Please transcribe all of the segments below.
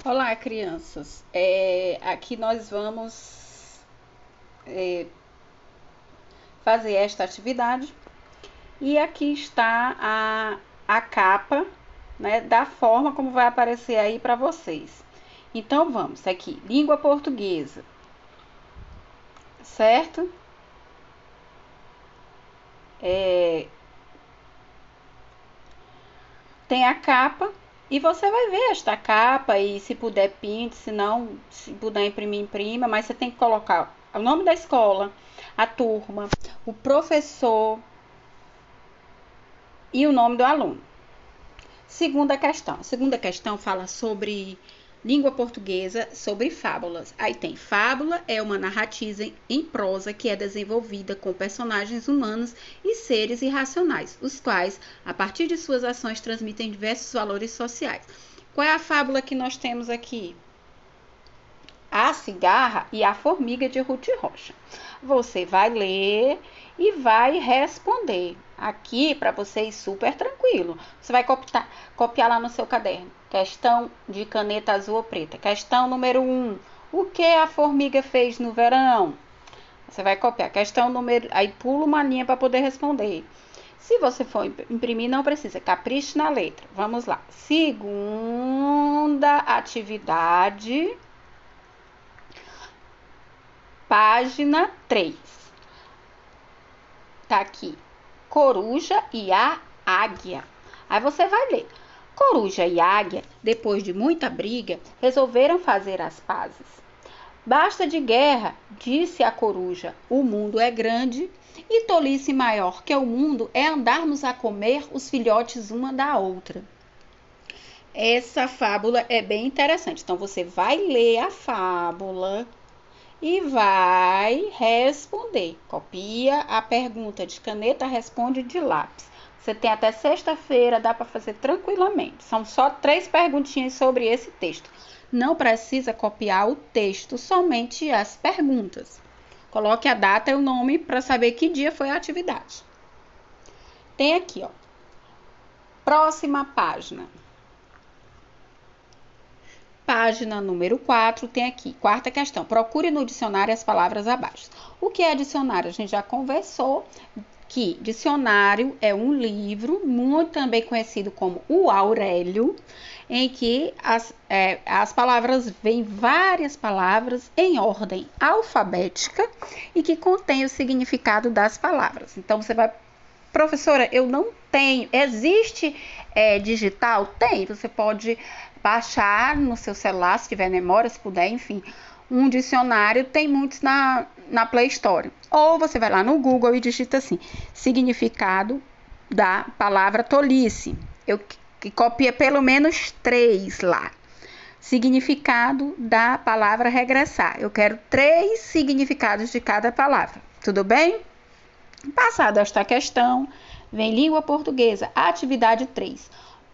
Olá, crianças. Aqui nós vamos fazer esta atividade e aqui está a capa, né, da forma como vai aparecer aí para vocês. Então vamos aqui, língua portuguesa, certo? Tem a capa e você vai ver esta capa e se puder pinte, se não, se puder imprimir, imprima, mas você tem que colocar o nome da escola, a turma, o professor e o nome do aluno. Segunda questão. A segunda questão fala sobre língua portuguesa, sobre fábulas. Aí tem fábula, é uma narrativa em prosa que é desenvolvida com personagens humanos e seres irracionais, os quais, a partir de suas ações, transmitem diversos valores sociais. Qual é a fábula que nós temos aqui? A cigarra e a formiga, de Ruth Rocha. Você vai ler e vai responder. Aqui para vocês super tranquilo. Você vai copiar lá no seu caderno. Questão de caneta azul ou preta. Questão número 1. O que a formiga fez no verão? Você vai copiar. Questão número... Aí pula uma linha para poder responder. Se você for imprimir, não precisa. Capriche na letra. Vamos lá. Segunda atividade... Página 3. Tá aqui. Coruja e a águia. Aí você vai ler. Coruja e águia, depois de muita briga, resolveram fazer as pazes. Basta de guerra, disse a coruja. O mundo é grande e tolice maior que o mundo é andarmos a comer os filhotes uma da outra. Essa fábula é bem interessante. Então você vai ler a fábula e vai responder. Copia a pergunta de caneta, responde de lápis. Você tem até sexta-feira, dá para fazer tranquilamente. São só 3 perguntinhas sobre esse texto. Não precisa copiar o texto, somente as perguntas. Coloque a data e o nome para saber que dia foi a atividade. Tem aqui, ó. Próxima página. Página número 4, tem aqui, quarta questão. Procure no dicionário as palavras abaixo. O que é dicionário? A gente já conversou que dicionário é um livro, muito também conhecido como o Aurélio, em que as palavras vêm várias palavras em ordem alfabética e que contém o significado das palavras. Então, você vai... Professora, eu não tenho. Existe digital? Tem. Você pode baixar no seu celular, se tiver memória, se puder, enfim. Um dicionário, tem muitos na Play Store. Ou você vai lá no Google e digita assim, significado da palavra tolice. Eu copia pelo menos 3 lá. Significado da palavra regressar. Eu quero 3 significados de cada palavra. Tudo bem? Passada esta questão, vem língua portuguesa, atividade 3.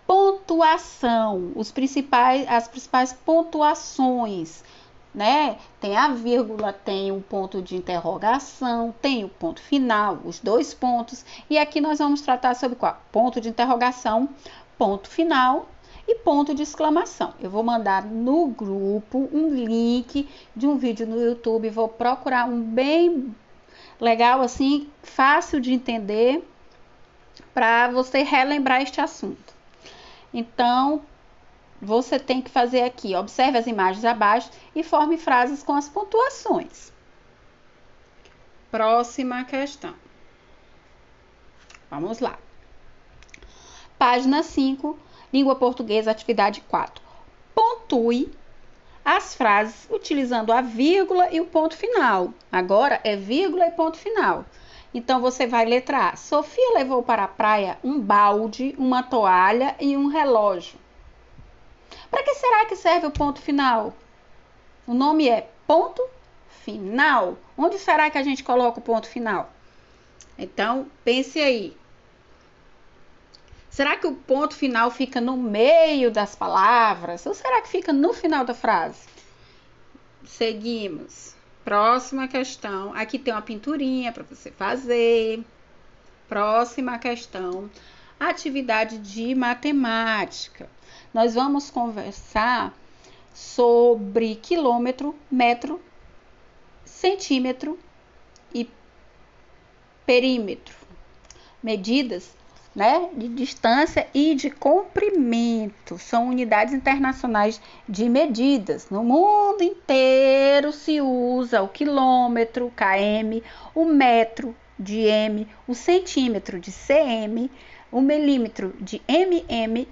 Pontuação, as principais pontuações, né? Tem a vírgula, tem um ponto de interrogação, tem o ponto final, os 2 pontos. E aqui nós vamos tratar sobre qual? Ponto de interrogação, ponto final e ponto de exclamação. Eu vou mandar no grupo um link de um vídeo no YouTube, vou procurar um bem legal assim, fácil de entender, para você relembrar este assunto. Então, você tem que fazer aqui, observe as imagens abaixo e forme frases com as pontuações. Próxima questão. Vamos lá. Página 5, língua portuguesa, atividade 4. Pontue as frases utilizando a vírgula e o ponto final. Agora é vírgula e ponto final. Então você vai letra A. Sofia levou para a praia um balde, uma toalha e um relógio. Para que será que serve o ponto final? O nome é ponto final. Onde será que a gente coloca o ponto final? Então, pense aí. Será que o ponto final fica no meio das palavras? Ou será que fica no final da frase? Seguimos. Próxima questão. Aqui tem uma pinturinha para você fazer. Próxima questão. Atividade de matemática. Nós vamos conversar sobre quilômetro, metro, centímetro e perímetro. Medidas, né, de distância e de comprimento. São unidades internacionais de medidas. No mundo inteiro se usa o quilômetro, km, o metro, de m, o centímetro, de cm, o milímetro, de mm.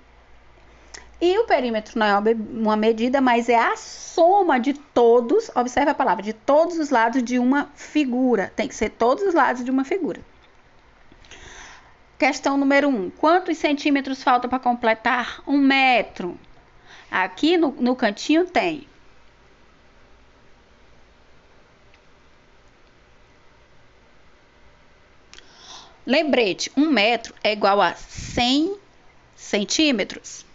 E o perímetro não é uma medida, mas é a soma de todos, observe a palavra, de todos os lados de uma figura. Tem que ser todos os lados de uma figura. Questão número 1. Quantos centímetros falta para completar 1 metro? Aqui no cantinho tem. Lembrete, 1 metro é igual a 100 centímetros.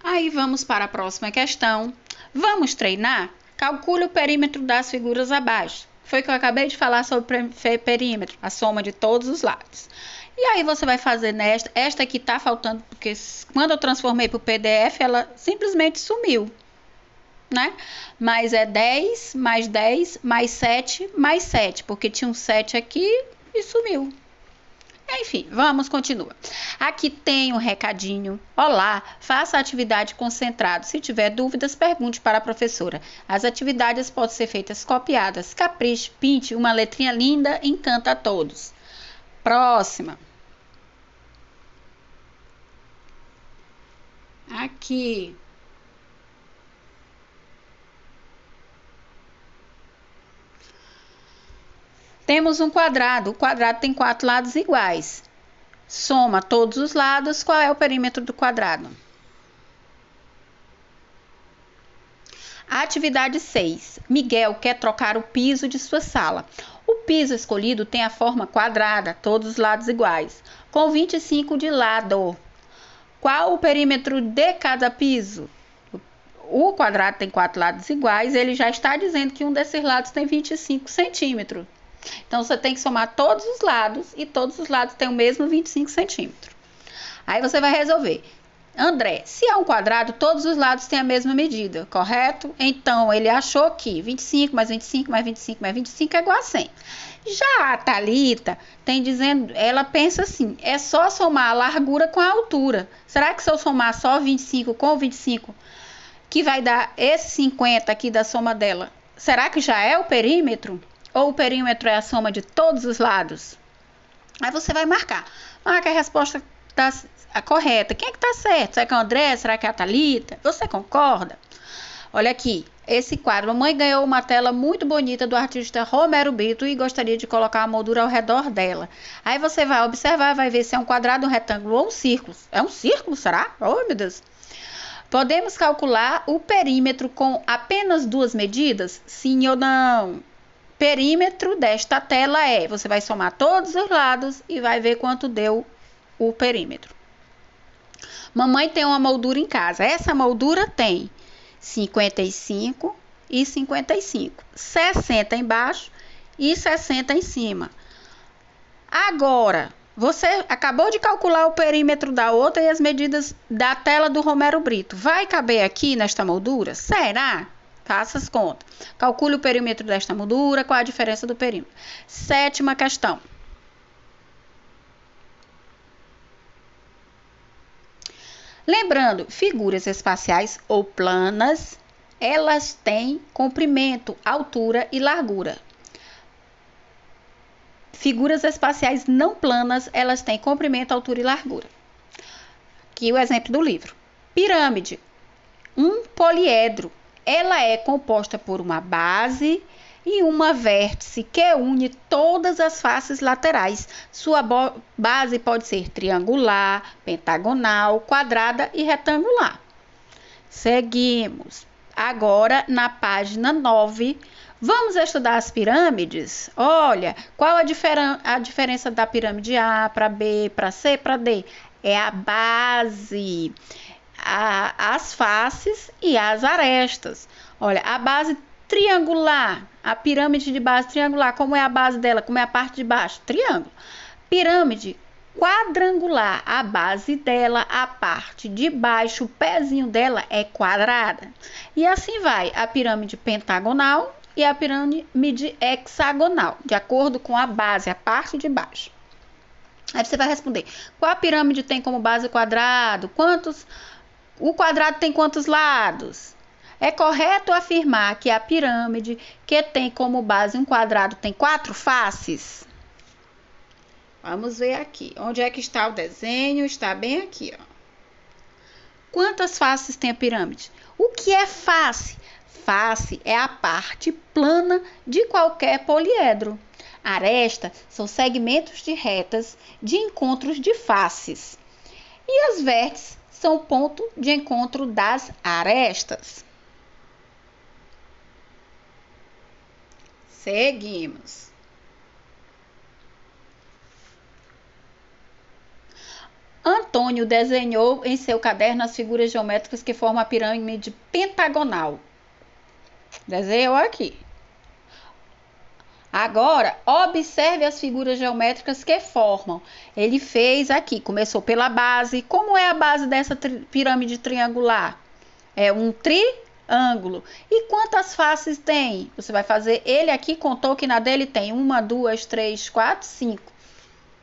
Aí vamos para a próxima questão. Vamos treinar? Calcule o perímetro das figuras abaixo. Foi que eu acabei de falar sobre perímetro, a soma de todos os lados. E aí você vai fazer nesta. Esta aqui tá faltando, porque quando eu transformei para o PDF, ela simplesmente sumiu, né? Mas é 10 mais 7 mais 7, porque tinha um 7 aqui e sumiu. Enfim, vamos continuar. Aqui tem um recadinho. Olá, faça a atividade concentrado. Se tiver dúvidas, pergunte para a professora. As atividades podem ser feitas copiadas. Capriche, pinte uma letrinha linda, encanta a todos. Próxima. Aqui. Temos um quadrado. O quadrado tem 4 lados iguais. Soma todos os lados. Qual é o perímetro do quadrado? Atividade 6. Miguel quer trocar o piso de sua sala. O piso escolhido tem a forma quadrada, todos os lados iguais, com 25 de lado. Qual o perímetro de cada piso? O quadrado tem 4 lados iguais, ele já está dizendo que um desses lados tem 25 centímetros. Então, você tem que somar todos os lados e todos os lados têm o mesmo 25 centímetros. Aí você vai resolver. André, se é um quadrado, todos os lados têm a mesma medida, correto? Então, ele achou que 25 mais 25 mais 25 mais 25 é igual a 100. Já a Thalita tem dizendo, ela pensa assim, é só somar a largura com a altura. Será que se eu somar só 25 com 25, que vai dar esse 50 aqui da soma dela, será que já é o perímetro? Ou o perímetro é a soma de todos os lados? Aí você vai marcar. Marca a resposta correta. Quem é que tá certo? Será que é o André? Será que é a Thalita? Você concorda? Olha aqui, esse quadro. Mamãe ganhou uma tela muito bonita do artista Romero Brito e gostaria de colocar a moldura ao redor dela. Aí você vai observar, vai ver se é um quadrado, um retângulo ou um círculo. É um círculo, será? Oh, meu Deus! Podemos calcular o perímetro com apenas 2 medidas? Sim ou não? Perímetro desta tela é, você vai somar todos os lados e vai ver quanto deu o perímetro. Mamãe tem uma moldura em casa. Essa moldura tem 55 e 55. 60 embaixo e 60 em cima. Agora, você acabou de calcular o perímetro da outra e as medidas da tela do Romero Brito. Vai caber aqui nesta moldura? Será? Faça as contas. Calcule o perímetro desta moldura. Qual a diferença do perímetro? 7ª questão. Lembrando, figuras espaciais ou planas, elas têm comprimento, altura e largura. Figuras espaciais não planas, elas têm comprimento, altura e largura. Aqui o exemplo do livro. Pirâmide, um poliedro. Ela é composta por uma base e uma vértice que une todas as faces laterais. Sua base pode ser triangular, pentagonal, quadrada e retangular. Seguimos. Agora, na página 9, vamos estudar as pirâmides? Olha, qual a diferença da pirâmide A para B, para C, para D? É a base, as faces e as arestas. Olha, a base triangular, a pirâmide de base triangular, como é a base dela? Como é a parte de baixo? Triângulo. Pirâmide quadrangular. A base dela, a parte de baixo, o pezinho dela é quadrada. E assim vai a pirâmide pentagonal e a pirâmide hexagonal, de acordo com a base, a parte de baixo. Aí você vai responder: qual a pirâmide tem como base quadrado? O quadrado tem quantos lados? É correto afirmar que a pirâmide que tem como base um quadrado tem 4 faces? Vamos ver aqui. Onde é que está o desenho? Está bem aqui, ó. Quantas faces tem a pirâmide? O que é face? Face é a parte plana de qualquer poliedro. Aresta são segmentos de retas de encontros de faces. E as vértices são o ponto de encontro das arestas. Seguimos. Antônio desenhou em seu caderno as figuras geométricas que formam a pirâmide pentagonal. Desenhou aqui. Agora, observe as figuras geométricas que formam. Ele fez aqui, começou pela base. Como é a base dessa pirâmide triangular? É um triângulo. E quantas faces tem? Você vai fazer, ele aqui contou que na dele tem 1, 2, 3, 4, 5.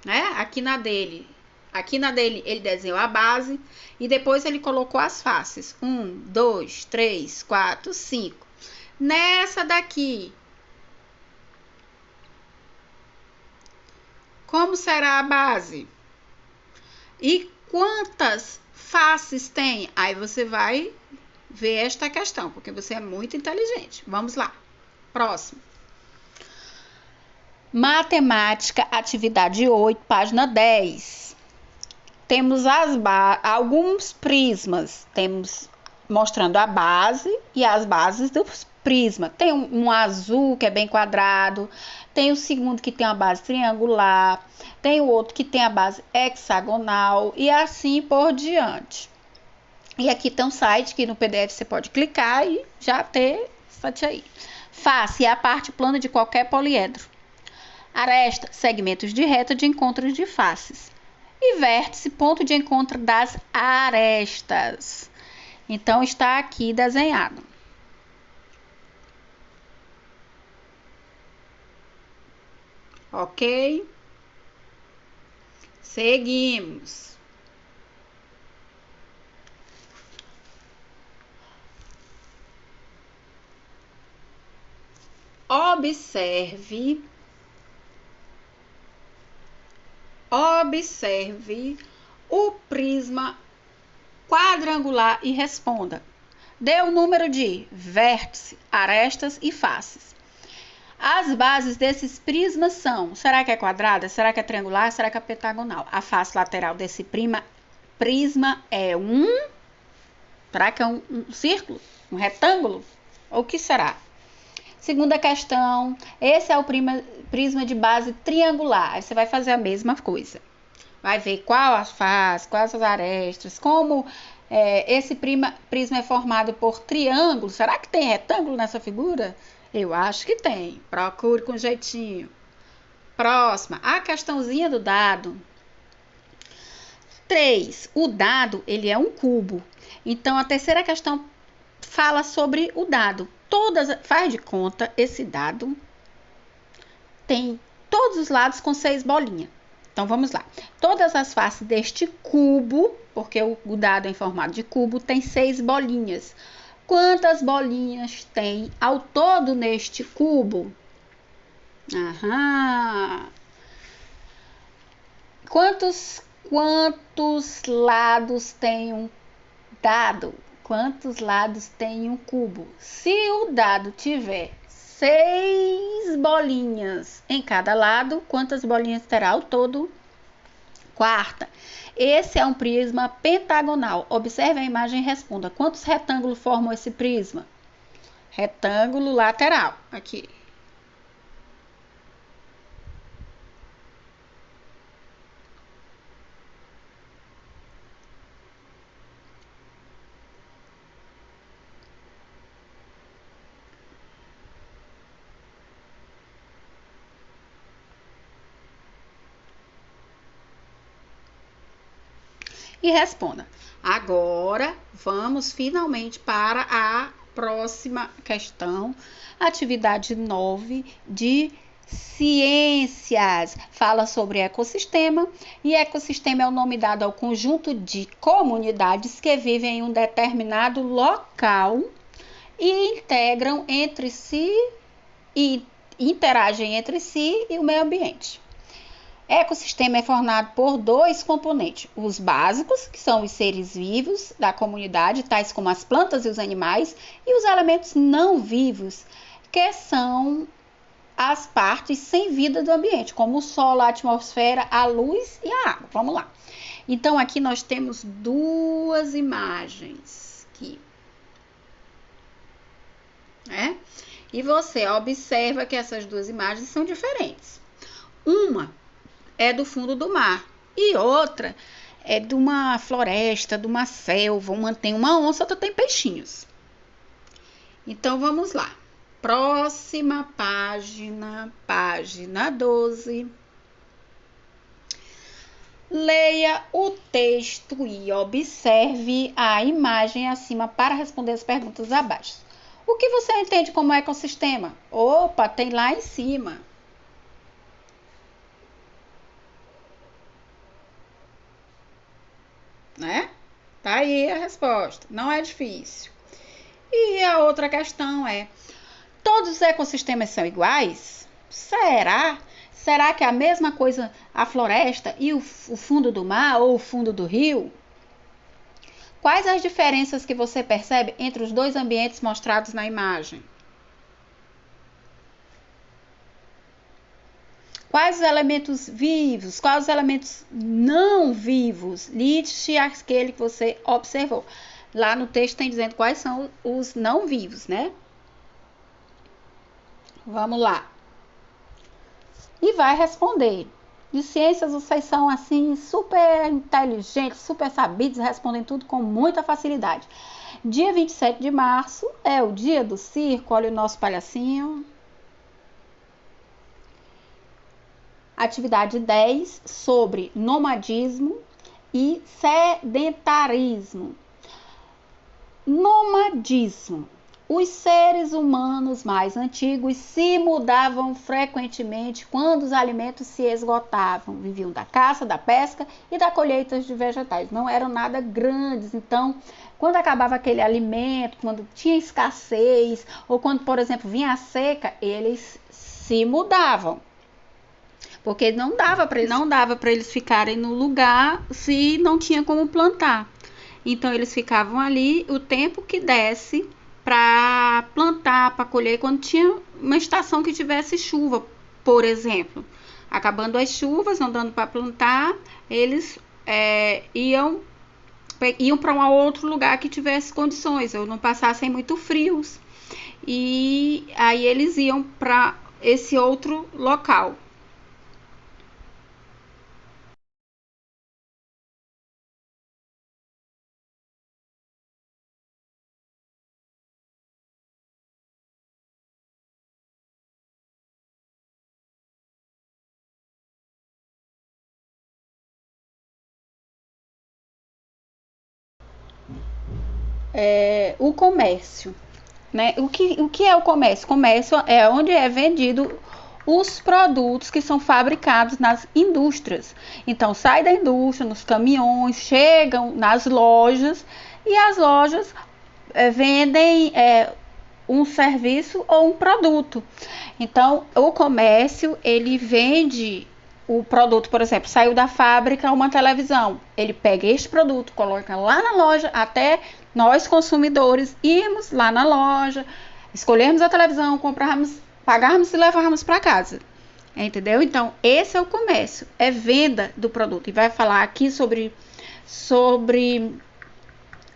Né? Aqui na dele ele desenhou a base e depois ele colocou as faces. 1, 2, 3, 4, 5. Nessa daqui, como será a base? E quantas faces tem? Aí você vai ver esta questão, porque você é muito inteligente. Vamos lá. Próximo. Matemática, atividade 8, página 10. Temos alguns prismas. Temos mostrando a base e as bases dos prismas. Tem um azul que é bem quadrado, tem o segundo que tem a base triangular, tem o outro que tem a base hexagonal e assim por diante. E aqui tem um site que no PDF você pode clicar e já ter isso aí. Face é a parte plana de qualquer poliedro. Aresta, segmentos de reta de encontros de faces. E vértice, ponto de encontro das arestas. Então, está aqui desenhado. Ok? Seguimos. Observe o prisma quadrangular e responda. Dê o número de vértices, arestas e faces. As bases desses prismas são: será que é quadrada? Será que é triangular? Será que é pentagonal? A face lateral desse prisma é será que é um círculo? Um retângulo? Ou o que será? Segunda questão, esse é o prisma de base triangular. Aí você vai fazer a mesma coisa. Vai ver qual as faces, quais as arestas, como esse prisma é formado por triângulo. Será que tem retângulo nessa figura? Eu acho que tem. Procure com jeitinho. Próxima, a questãozinha do dado. 3. O dado, ele é um cubo. Então, a terceira questão fala sobre o dado. Faz de conta, esse dado tem todos os lados com 6 bolinhas. Então, vamos lá. Todas as faces deste cubo, porque o dado é em formato de cubo, tem 6 bolinhas. Quantas bolinhas tem ao todo neste cubo? Aham. Quantos lados tem um dado? Quantos lados tem um cubo? Se o dado tiver 6 bolinhas em cada lado, quantas bolinhas terá ao todo? Quarta. Esse é um prisma pentagonal. Observe a imagem e responda. Quantos retângulos formam esse prisma? Retângulo lateral. Aqui. e responda. Agora, vamos finalmente para a próxima questão, atividade 9 de ciências. Fala sobre ecossistema, e ecossistema é o nome dado ao conjunto de comunidades que vivem em um determinado local e integram entre si e interagem entre si e o meio ambiente. Ecossistema é formado por dois componentes: os básicos, que são os seres vivos da comunidade, tais como as plantas e os animais, e os elementos não vivos, que são as partes sem vida do ambiente, como o solo, a atmosfera, a luz e a água. Vamos lá. Então, aqui nós temos duas imagens aqui, né? E você observa que essas duas imagens são diferentes. Uma é do fundo do mar e outra é de uma floresta, de uma selva. Uma tem uma onça, outra tem peixinhos. Então, vamos lá. Próxima página, página 12. Leia o texto e observe a imagem acima para responder as perguntas abaixo. O que você entende como ecossistema? Opa, tem lá em cima. Né? Tá aí a resposta. Não é difícil. E a outra questão é: todos os ecossistemas são iguais? Será? Será que é a mesma coisa a floresta e o fundo do mar ou o fundo do rio? Quais as diferenças que você percebe entre os dois ambientes mostrados na imagem? Quais os elementos vivos? Quais os elementos não vivos? Liste aquele que você observou. Lá no texto tem dizendo quais são os não vivos, né? Vamos lá. E vai responder. De ciências, vocês são assim super inteligentes, super sabidos, respondem tudo com muita facilidade. Dia 27 de março é o dia do circo. Olha o nosso palhacinho. Atividade 10 sobre nomadismo e sedentarismo. Nomadismo. Os seres humanos mais antigos se mudavam frequentemente quando os alimentos se esgotavam. Viviam da caça, da pesca e da colheita de vegetais. Não eram nada grandes. Então, quando acabava aquele alimento, quando tinha escassez, ou quando, por exemplo, vinha a seca, eles se mudavam. Porque não dava para eles ficarem no lugar se não tinha como plantar. Então, eles ficavam ali o tempo que desse para plantar, para colher, quando tinha uma estação que tivesse chuva, por exemplo. Acabando as chuvas, não dando para plantar, eles iam para um outro lugar que tivesse condições, ou não passassem muito frios. E aí eles iam para esse outro local. O comércio, né? O que é o comércio? Comércio é onde é vendido os produtos que são fabricados nas indústrias. Então, sai da indústria, nos caminhões, chegam nas lojas e as lojas vendem um serviço ou um produto. Então, o comércio, ele vende o produto, por exemplo, saiu da fábrica uma televisão. Ele pega este produto, coloca lá na loja, até nós consumidores irmos lá na loja, escolhermos a televisão, comprarmos, pagarmos e levarmos para casa. Entendeu? Então, esse é o comércio, é venda do produto. E vai falar aqui sobre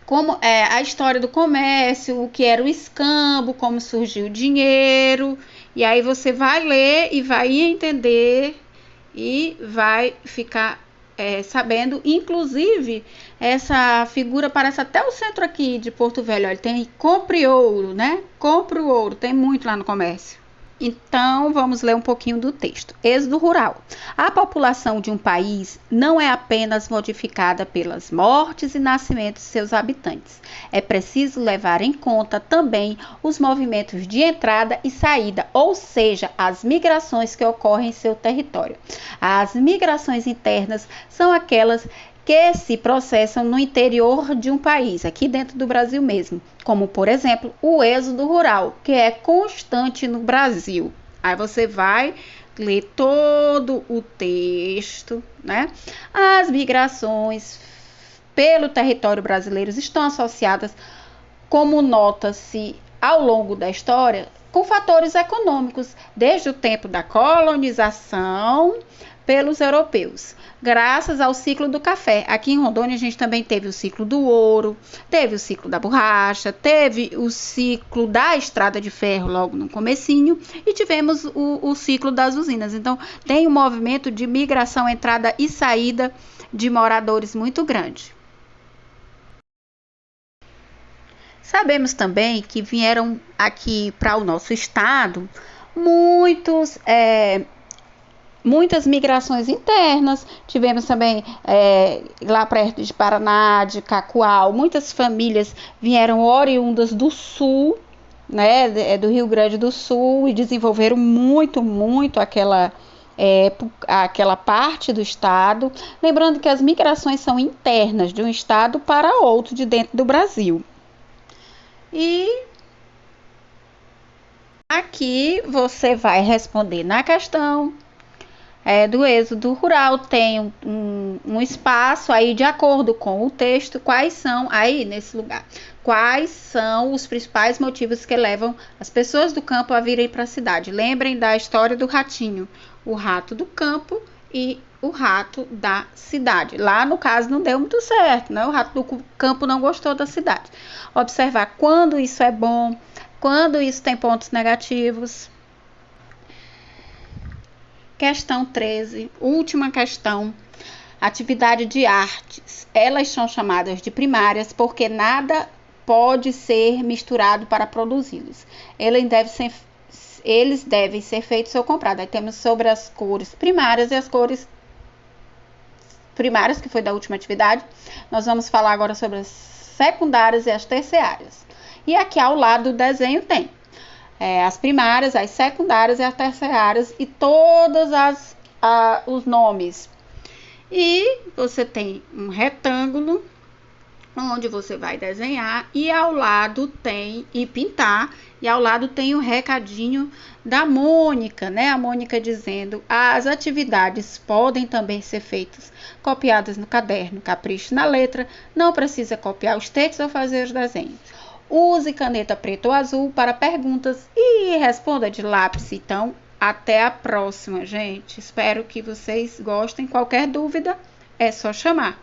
como é a história do comércio, o que era o escambo, como surgiu o dinheiro. E aí você vai ler e vai entender e vai ficar sabendo. Inclusive, essa figura parece até o centro aqui de Porto Velho. Olha, tem compre ouro, né? Compre o ouro, tem muito lá no comércio. Então, vamos ler um pouquinho do texto. Êxodo rural. A população de um país não é apenas modificada pelas mortes e nascimentos de seus habitantes. É preciso levar em conta também os movimentos de entrada e saída, ou seja, as migrações que ocorrem em seu território. As migrações internas são aquelas que se processam no interior de um país, aqui dentro do Brasil mesmo, como, por exemplo, o êxodo rural, que é constante no Brasil. Aí você vai ler todo o texto, né? As migrações pelo território brasileiro estão associadas, como nota-se ao longo da história, com fatores econômicos, desde o tempo da colonização pelos europeus, graças ao ciclo do café. Aqui em Rondônia a gente também teve o ciclo do ouro, teve o ciclo da borracha, teve o ciclo da estrada de ferro logo no comecinho e tivemos o ciclo das usinas. Então tem um movimento de migração, entrada e saída de moradores muito grande. Sabemos também que vieram aqui para o nosso estado muitas migrações internas. Tivemos também lá perto de Paraná, de Cacoal, muitas famílias vieram oriundas do sul, né, do Rio Grande do Sul, e desenvolveram muito aquela parte do estado. Lembrando que as migrações são internas de um estado para outro de dentro do Brasil. E aqui você vai responder na questão do êxodo rural. Tem um espaço aí de acordo com o texto. Quais são, aí nesse lugar, quais são os principais motivos que levam as pessoas do campo a virem para a cidade? Lembrem da história do ratinho, o rato do campo e o rato da cidade. Lá no caso não deu muito certo, né? O rato do campo não gostou da cidade. Observar quando isso é bom, quando isso tem pontos negativos. Questão 13, última questão. Atividade de artes. Elas são chamadas de primárias porque nada pode ser misturado para produzi-los. Eles devem ser feitos ou comprados. Aí temos sobre as cores primárias e as cores primárias, que foi da última atividade. Nós vamos falar agora sobre as secundárias e as terciárias. E aqui ao lado do desenho tem as primárias, as secundárias e as terciárias e todos os nomes. E você tem um retângulo onde você vai desenhar e ao lado tem e pintar, e ao lado tem o recadinho da Mônica, né? A Mônica dizendo: as atividades podem também ser feitas copiadas no caderno, capriche na letra, não precisa copiar os textos ou fazer os desenhos. Use caneta preta ou azul para perguntas e responda de lápis. Então, até a próxima, gente. Espero que vocês gostem. Qualquer dúvida é só chamar.